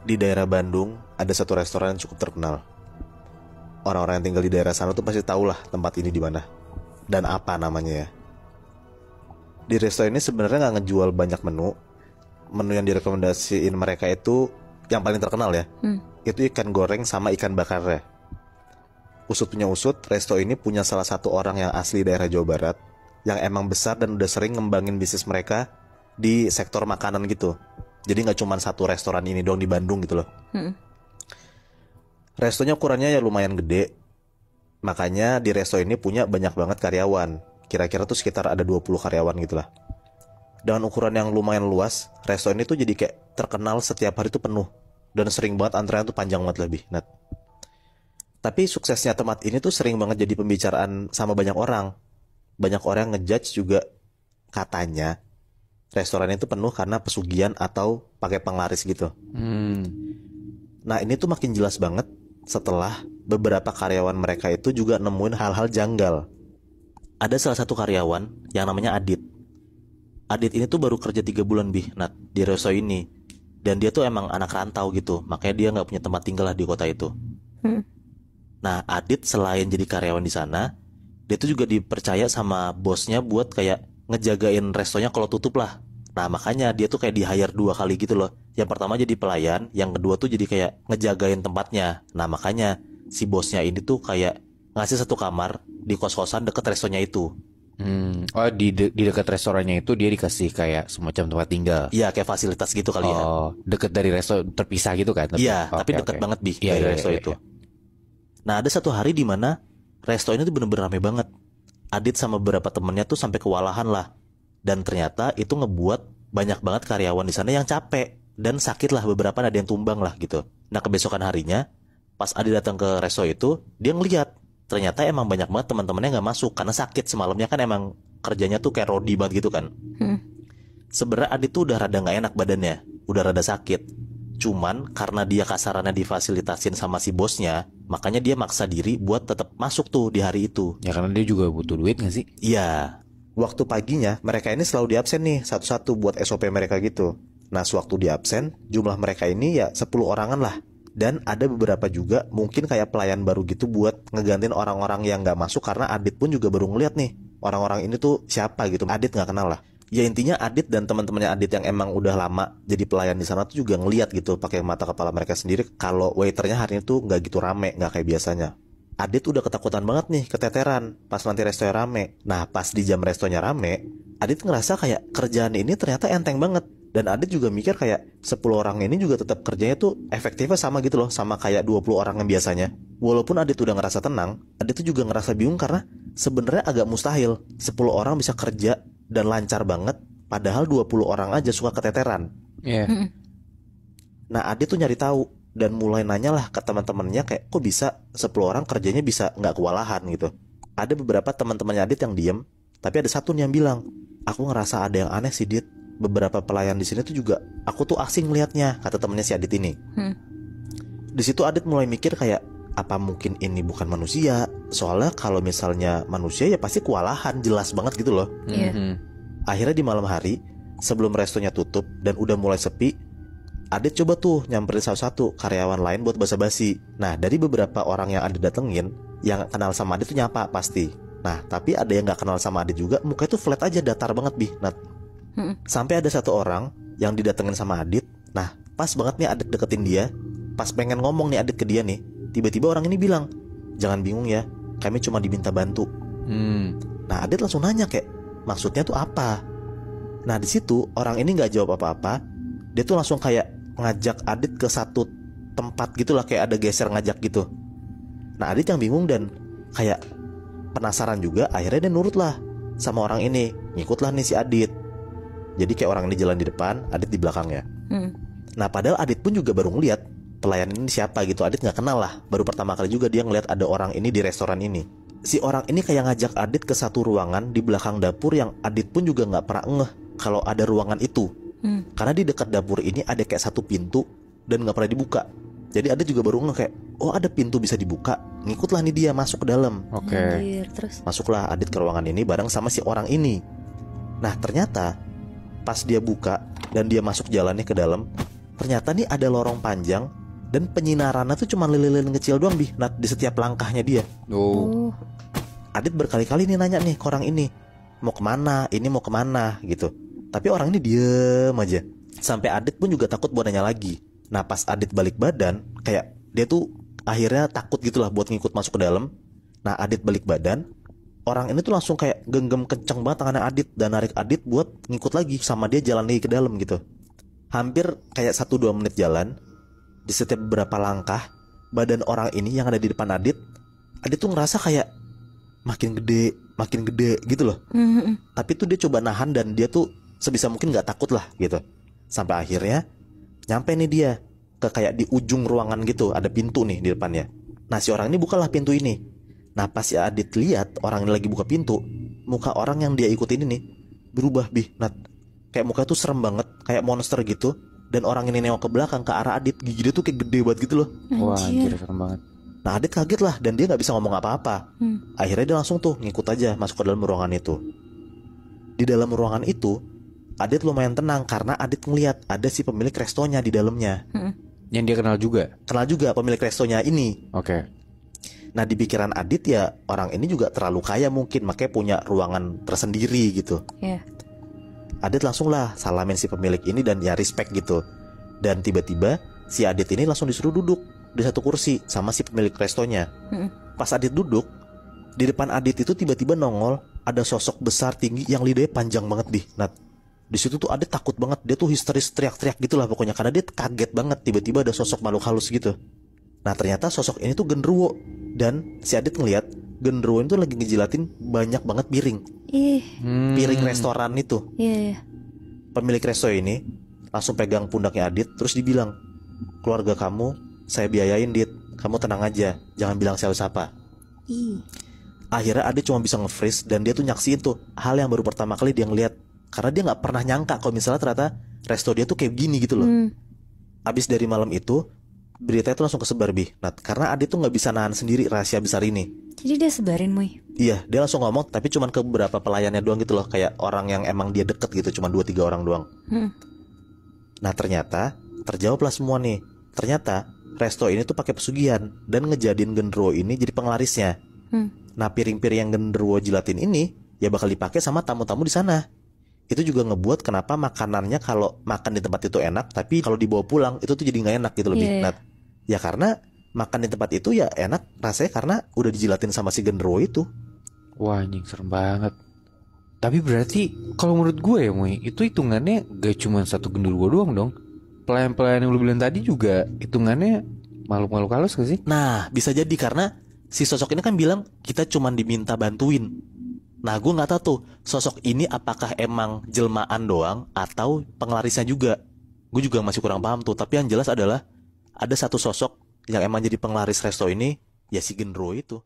Di daerah Bandung ada satu restoran yang cukup terkenal. Orang-orang yang tinggal di daerah sana tuh pasti tahu lah tempat ini di mana dan apa namanya ya. Di resto ini sebenarnya nggak ngejual banyak menu. Menu yang direkomendasiin mereka itu yang paling terkenal ya. Itu ikan goreng sama ikan bakarnya. Usut punya usut, resto ini punya salah satu orang yang asli daerah Jawa Barat yang emang besar dan udah sering ngembangin bisnis mereka di sektor makanan gitu. Jadi nggak cuma satu restoran ini doang di Bandung gitu loh. Restonya ukurannya ya lumayan gede. Makanya di resto ini punya banyak banget karyawan. Kira-kira tuh sekitar ada 20 karyawan gitu lah. Dengan ukuran yang lumayan luas, resto ini tuh jadi kayak terkenal setiap hari tuh penuh. Dan sering banget antrean tuh panjang banget lebih. Nah, tapi suksesnya tempat ini tuh sering banget jadi pembicaraan sama banyak orang. Banyak orang ngejudge juga katanya restoran itu penuh karena pesugihan atau pakai penglaris gitu. Nah ini tuh makin jelas banget setelah beberapa karyawan mereka itu juga nemuin hal-hal janggal. Ada salah satu karyawan yang namanya Adit. Adit ini tuh baru kerja 3 bulan di resto ini. Dan dia tuh emang anak rantau gitu. Makanya dia gak punya tempat tinggal lah di kota itu. Nah Adit selain jadi karyawan di sana, dia tuh juga dipercaya sama bosnya buat kayak ngejagain restonya kalau tutup lah. Nah makanya dia tuh kayak di-hire 2 kali gitu loh. Yang pertama jadi pelayan, yang kedua tuh jadi kayak ngejagain tempatnya. Nah makanya si bosnya ini tuh kayak ngasih satu kamar di kos-kosan deket restonya itu. Oh di dekat restorannya itu dia dikasih kayak semacam tempat tinggal. Iya kayak fasilitas gitu kali ya. Oh deket dari resto terpisah gitu kan? Iya tapi deket banget dari resto itu. Nah ada satu hari di mana resto ini tuh bener-bener rame banget. Adit sama beberapa temennya tuh sampai kewalahan lah. Dan ternyata itu ngebuat banyak banget karyawan di sana yang capek. Dan sakit lah, beberapa ada yang tumbang lah gitu. Nah kebesokan harinya pas Adit datang ke resto itu, dia ngeliat ternyata emang banyak banget teman-temannya gak masuk. Karena sakit, semalamnya kan emang kerjanya tuh kayak rodi banget gitu kan. Sebenarnya Adit tuh udah rada gak enak badannya, udah rada sakit. Cuman karena dia kasarannya difasilitasin sama si bosnya, makanya dia maksa diri buat tetap masuk tuh di hari itu. Ya karena dia juga butuh duit gak sih? Iya. Waktu paginya mereka ini selalu di absen nih satu-satu buat SOP mereka gitu. Nah sewaktu di absen jumlah mereka ini ya 10 orangan lah. Dan ada beberapa juga mungkin kayak pelayan baru gitu buat ngegantiin orang-orang yang gak masuk. Karena Adit pun juga baru ngeliat nih orang-orang ini tuh siapa gitu. Adit gak kenal lah. Ya intinya Adit dan teman-temannya Adit yang emang udah lama jadi pelayan di sana tuh juga ngeliat gitu pakai mata kepala mereka sendiri kalau waiternya hari ini tuh nggak gitu rame, nggak kayak biasanya. Adit udah ketakutan banget nih, keteteran pas nanti restonya rame. Nah pas di jam restonya rame, Adit ngerasa kayak kerjaan ini ternyata enteng banget. Dan Adit juga mikir kayak 10 orang ini juga tetap kerjanya tuh efektifnya sama gitu loh, sama kayak 20 orang yang biasanya. Walaupun Adit udah ngerasa tenang, Adit tuh juga ngerasa bingung karena sebenarnya agak mustahil 10 orang bisa kerja dan lancar banget, padahal 20 orang aja suka keteteran. Nah Adit tuh nyari tahu dan mulai nanya lah ke teman-temannya kayak kok bisa 10 orang kerjanya bisa nggak kewalahan gitu. Ada beberapa teman-temannya Adit yang diem, tapi ada satu nih yang bilang, aku ngerasa ada yang aneh sih Dit. Beberapa pelayan di sini tuh juga aku tuh asing ngelihatnya, kata temennya si Adit ini. Di situ Adit mulai mikir kayak apa mungkin ini bukan manusia? Soalnya kalau misalnya manusia ya pasti kewalahan, jelas banget gitu loh. Akhirnya di malam hari sebelum restonya tutup dan udah mulai sepi, Adit coba tuh nyamperin satu-satu karyawan lain buat basa-basi. Nah dari beberapa orang yang Adit datengin, yang kenal sama Adit tuh nyapa pasti. Nah tapi ada yang gak kenal sama Adit juga, mukanya tuh flat aja, datar banget Nah sampai ada satu orang yang didatengin sama Adit. Nah pas banget nih Adit deketin dia, pas pengen ngomong nih Adit ke dia nih, tiba-tiba orang ini bilang, jangan bingung ya, kami cuma diminta bantu. Nah Adit langsung nanya kayak maksudnya tuh apa. Nah di situ orang ini nggak jawab apa-apa. Dia tuh langsung kayak ngajak Adit ke satu tempat gitulah, kayak ada geser ngajak gitu. Nah Adit yang bingung dan kayak penasaran juga, akhirnya dia nurut lah sama orang ini, ngikutlah nih si Adit. Jadi kayak orang ini jalan di depan, Adit di belakangnya. Nah padahal Adit pun juga baru ngeliat pelayan ini siapa gitu. Adit gak kenal lah, baru pertama kali juga dia ngeliat ada orang ini di restoran ini. Si orang ini kayak ngajak Adit ke satu ruangan di belakang dapur yang Adit pun juga gak pernah ngeh kalau ada ruangan itu. Karena di dekat dapur ini ada kayak satu pintu dan gak pernah dibuka. Jadi Adit juga baru ngeh kayak, oh ada pintu bisa dibuka, ngikutlah nih dia masuk ke dalam. Terus Masuklah Adit ke ruangan ini bareng sama si orang ini. Nah ternyata pas dia buka dan dia masuk jalannya ke dalam, ternyata nih ada lorong panjang dan penyinarannya tuh cuma lilin kecil doang Bi, Nat, di setiap langkahnya dia. Oh. Adit berkali-kali nih nanya nih ke orang ini, mau kemana, ini mau kemana gitu. Tapi orang ini diem aja. Sampai Adit pun juga takut buat nanya lagi. Nah pas Adit balik badan, kayak dia tuh akhirnya takut gitulah buat ngikut masuk ke dalam. Nah Adit balik badan, orang ini tuh langsung kayak genggam kenceng banget tangannya Adit dan narik Adit buat ngikut lagi sama dia jalan lagi ke dalam gitu. Hampir kayak 1-2 menit jalan. Di setiap beberapa langkah, badan orang ini yang ada di depan Adit tuh ngerasa kayak makin gede gitu loh. Tapi tuh dia coba nahan dan dia tuh sebisa mungkin gak takut lah gitu. Sampai akhirnya nyampe nih dia ke kayak di ujung ruangan gitu, ada pintu nih di depannya. Nah si orang ini bukalah pintu ini. Nah pas si Adit lihat orang ini lagi buka pintu, muka orang yang dia ikutin ini berubah Bi, Nat. Kayak muka tuh serem banget, kayak monster gitu. Dan orang ini nengok ke belakang ke arah Adit, gigi dia tuh kayak gede banget gitu loh. Wah anjir serem banget. Nah Adit kaget lah dan dia gak bisa ngomong apa-apa. Akhirnya dia langsung tuh ngikut aja masuk ke dalam ruangan itu. Di dalam ruangan itu Adit lumayan tenang karena Adit ngeliat ada si pemilik restonya di dalamnya. Yang dia kenal juga. Kenal juga pemilik restonya ini. Oke. Nah di pikiran Adit ya orang ini juga terlalu kaya mungkin, makanya punya ruangan tersendiri gitu. Iya. Adit langsung lah salamin si pemilik ini dan ya respect gitu. Dan tiba-tiba si Adit ini langsung disuruh duduk di satu kursi sama si pemilik restonya. Pas Adit duduk, di depan Adit itu tiba-tiba nongol ada sosok besar tinggi yang lidahnya panjang banget Bi, Nat. Di situ tuh Adit takut banget, dia tuh histeris teriak-teriak gitulah pokoknya karena dia kaget banget tiba-tiba ada sosok makhluk halus gitu. Nah ternyata sosok ini tuh genderuwo dan si Adit ngeliat genderuwo itu lagi ngejilatin banyak banget piring. Ih. Piring restoran itu. Iya. Pemilik resto ini langsung pegang pundaknya Adit terus dibilang, keluarga kamu saya biayain Dit, kamu tenang aja, jangan bilang siapa-siapa. Ih. Akhirnya Adit cuma bisa nge-freeze dan dia tuh nyaksiin tuh hal yang baru pertama kali dia ngeliat. Karena dia gak pernah nyangka kalau misalnya ternyata resto dia tuh kayak gini gitu loh. Abis dari malam itu berita itu langsung kesebar Bi, Nat, karena Adit tuh gak bisa nahan sendiri rahasia besar ini. Jadi dia sebarin Muy. Iya, dia langsung ngomong tapi cuman ke beberapa pelayannya doang gitu loh, kayak orang yang emang dia deket gitu, cuma 2-3 orang doang. Nah ternyata terjawablah semua nih. Ternyata resto ini tuh pakai pesugihan dan ngejadiin genderuwo ini jadi penglarisnya. Nah piring-piring yang genderuwo jilatin ini ya bakal dipakai sama tamu-tamu di sana. Itu juga ngebuat kenapa makanannya kalau makan di tempat itu enak, tapi kalau dibawa pulang itu tuh jadi nggak enak gitu lebih. Iya. Nah, ya karena makan di tempat itu ya enak rasanya karena udah dijilatin sama si genderuwo itu. Wah anjing serem banget. Tapi berarti kalau menurut gue ya Muy, itu hitungannya gak cuma satu genderuwo doang dong. Pelayan-pelayan yang lu bilang tadi juga hitungannya makhluk-makhluk halus gak sih? Nah bisa jadi karena si sosok ini kan bilang kita cuma diminta bantuin. Nah gue gak tahu tuh sosok ini apakah emang jelmaan doang atau penglarisnya juga. Gue juga masih kurang paham tuh. Tapi yang jelas adalah ada satu sosok yang emang jadi penglaris resto ini, ya si genderuwo itu.